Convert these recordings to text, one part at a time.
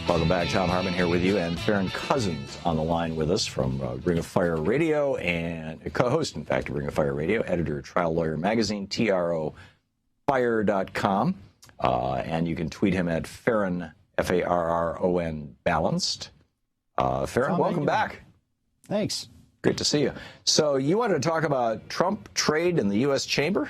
Welcome back. Thom Hartmann here with you, and Farron Cousins on the line with us from Ring of Fire Radio, and a co-host, in fact, of Ring of Fire Radio, editor of Trial Lawyer Magazine, trofire.com. And you can tweet him at Farron, Farron Balanced. Farron, welcome back. Thanks. Great to see you. So you wanted to talk about Trump trade in the U.S. Chamber?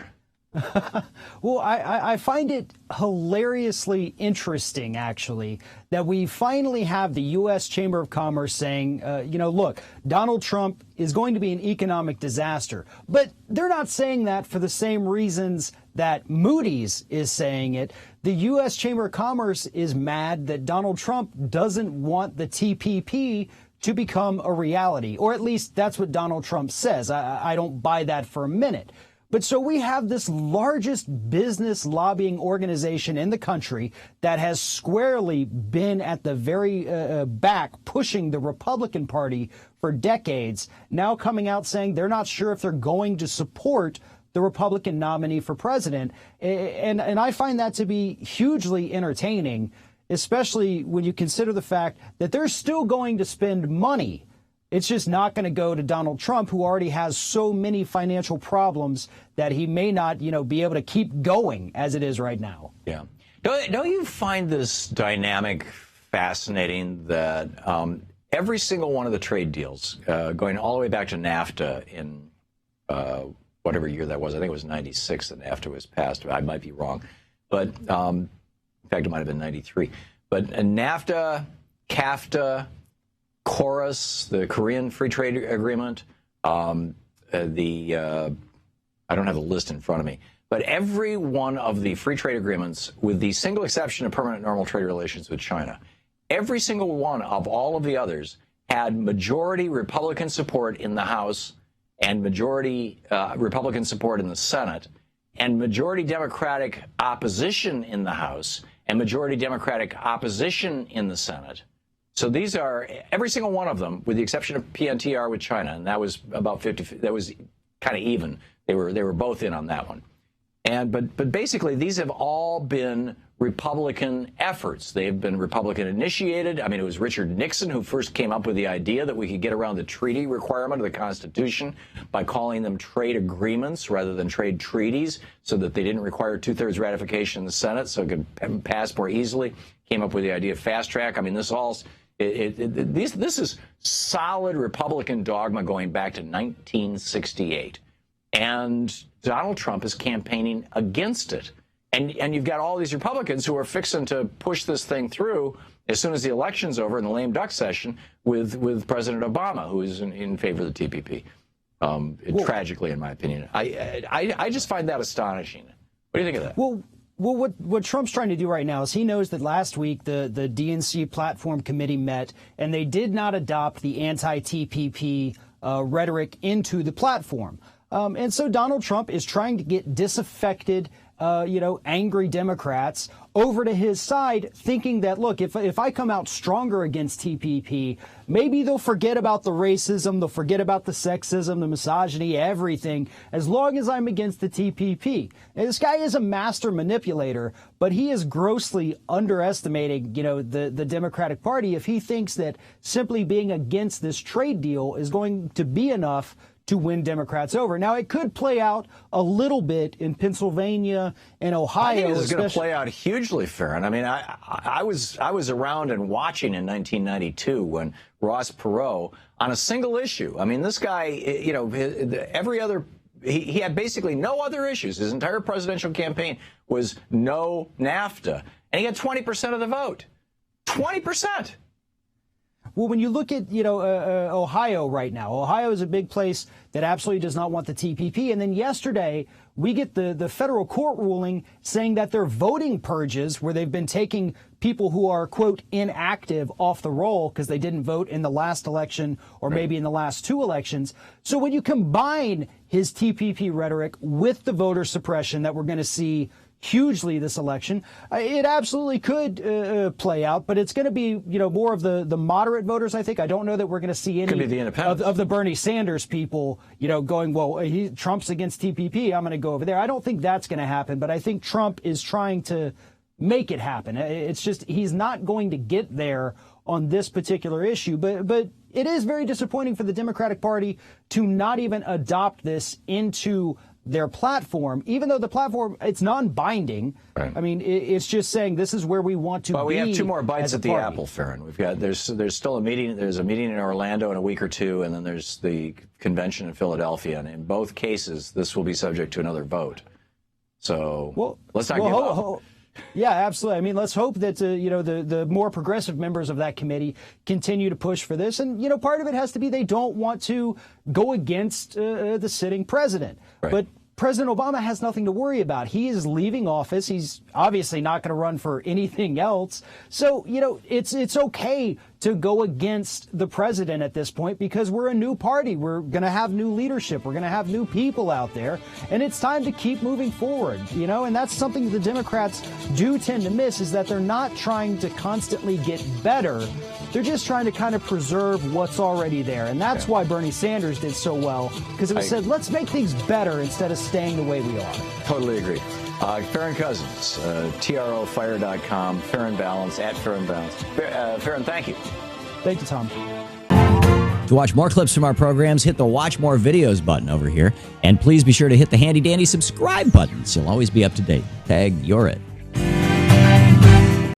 Well, I find it hilariously interesting, actually, that we finally have the U.S. Chamber of Commerce saying, look, Donald Trump is going to be an economic disaster. But they're not saying that for the same reasons that Moody's is saying it. The U.S. Chamber of Commerce is mad that Donald Trump doesn't want the TPP to become a reality, or at least that's what Donald Trump says. I don't buy that for a minute. But so we have this largest business lobbying organization in the country that has squarely been at the very back pushing the Republican Party for decades, now coming out saying they're not sure if they're going to support the Republican nominee for president. And I find that to be hugely entertaining, especially when you consider the fact that they're still going to spend money. It's just not going to go to Donald Trump, who already has so many financial problems that he may not, be able to keep going as it is right now. Yeah. Don't you find this dynamic fascinating that every single one of the trade deals, going all the way back to NAFTA in whatever year that was, I think it was 96 that NAFTA was passed. I might be wrong. But in fact, it might have been 93. But NAFTA, CAFTA, Chorus, the Korean Free Trade Agreement, I don't have the list in front of me, but every one of the free trade agreements, with the single exception of permanent normal trade relations with China, every single one of all of the others had majority Republican support in the House and majority Republican support in the Senate, and majority Democratic opposition in the House and majority Democratic opposition in the Senate. So these are every single one of them, with the exception of PNTR with China, and that was about 50. That was kind of even. They were both in on that one. But basically, these have all been Republican efforts. They have been Republican initiated. I mean, it was Richard Nixon who first came up with the idea that we could get around the treaty requirement of the Constitution by calling them trade agreements rather than trade treaties, so that they didn't require two-thirds ratification in the Senate, so it could pass more easily. Came up with the idea of fast track. I mean, this is solid Republican dogma going back to 1968. And Donald Trump is campaigning against it. And you've got all these Republicans who are fixing to push this thing through as soon as the election's over in the lame duck session with President Obama, who is in favor of the TPP. Tragically, in my opinion. I just find that astonishing. What do you think of that? Well, what Trump's trying to do right now is he knows that last week the DNC platform committee met and they did not adopt the anti-TPP rhetoric into the platform. And so Donald Trump is trying to get disaffected, angry Democrats over to his side, thinking that, look, if I come out stronger against TPP, maybe they'll forget about the racism, they'll forget about the sexism, the misogyny, everything, as long as I'm against the TPP. And this guy is a master manipulator, but he is grossly underestimating, the Democratic Party if he thinks that simply being against this trade deal is going to be enough to win Democrats over. Now, it could play out a little bit in Pennsylvania and Ohio. I think this is going to play out hugely, Farron. I mean, I was around and watching in 1992 when Ross Perot, on a single issue, I mean, this guy, he had basically no other issues. His entire presidential campaign was no NAFTA, and he got 20% of the vote. 20%. Well, when you look at, Ohio right now, Ohio is a big place that absolutely does not want the TPP. And then yesterday, we get the federal court ruling saying that their voting purges, where they've been taking people who are, quote, inactive off the roll because they didn't vote in the last election or maybe in the last two elections. So when you combine his TPP rhetoric with the voter suppression that we're going to see hugely this election, it absolutely could play out, but it's going to be, more of the moderate voters, I think. I don't know that we're going to see any of the Bernie Sanders people, going, well, Trump's against TPP, I'm going to go over there. I don't think that's going to happen, but I think Trump is trying to make it happen. It's just he's not going to get there on this particular issue. But it is very disappointing for the Democratic Party to not even adopt this into their platform, even though the platform, it's non-binding. Right. I mean, it's just saying this is where we want to be. But we have 2 more bites at the party. apple, Farron. There's still a meeting. There's a meeting in Orlando in a week or 2, and then there's the convention in Philadelphia. And in both cases, this will be subject to another vote. So let's not give up. Yeah, absolutely. I mean, let's hope that the more progressive members of that committee continue to push for this. And part of it has to be they don't want to go against the sitting president. Right. But President Obama has nothing to worry about. He is leaving office. He's obviously not going to run for anything else. So, it's okay to go against the president at this point because we're a new party. We're going to have new leadership. We're going to have new people out there. And it's time to keep moving forward, and that's something that the Democrats do tend to miss is that they're not trying to constantly get better. They're just trying to kind of preserve what's already there. And that's why Bernie Sanders did so well, because it said, let's make things better instead of staying the way we are. Totally agree. Farron Cousins, trofire.com, Farron Balance, at Farron Balance. Farron, thank you. Thank you, Tom. To watch more clips from our programs, hit the Watch More Videos button over here. And please be sure to hit the handy-dandy subscribe button so you'll always be up to date. Tag, you're it.